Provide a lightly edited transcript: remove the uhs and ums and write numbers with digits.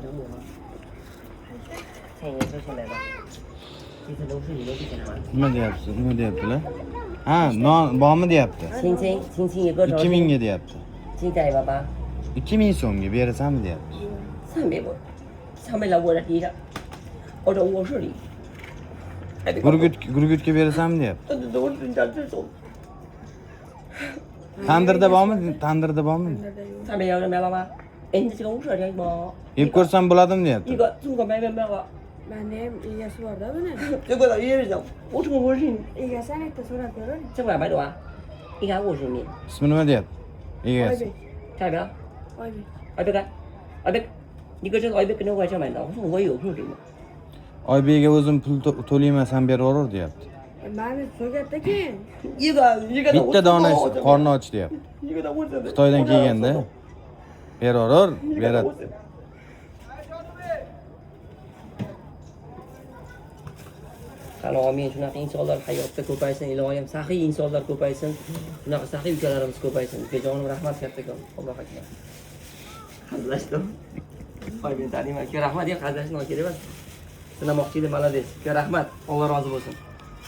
这个吗？sen yasha shunday kesin o'sha yeydi Nima deyapsiz? Nima deyaptilar? Ha, non bormi deyapti. Ching yego 2000 ga deyapti. chingday baba 2000 so'mga berasanmi deyapti. 300不300来我这地上我这卧室里 Gurgutga berasanmi deyapti. 都是人家这种 Tandirda bormi? Tandirda bormi? 300要人买爸爸endi chiqib o'sha joy bor Yeb ko'rsam bo'ladimi deyapti. 一个中国买吧 Bende ham egasi bor-da buni. 这个也是我这个卧室 Egasidan ikkita so'rab ko'ring. 这块买多少一个卧室里 Ismi nima deyapti? Egasi. Oybek. 代表 Oybek. Oybek你搁这个 Oybek 能外钱买到我有空的嘛 Oybekga o'zim pul to'layman beraver deyapti. Mani so'gatda keyin. 一个 Bitta dona qorni och deyapti. 一个我这 Xitoydan kelganda beraver, beradi. Amin shunaqa insonlar hayotda ko'paysin, iloyim saxiy insonlar ko'paysin. Shunaqa saxiy ukalarimiz ko'paysin. Ukajonim rahmat kattakon. Alloh akbar. Hazlashdim. Oybek taniyman. Rahmat ya hazlashni kerak emas. Sinamoqchi edim, malades. Rahmat. Alloh rozi bo'lsin.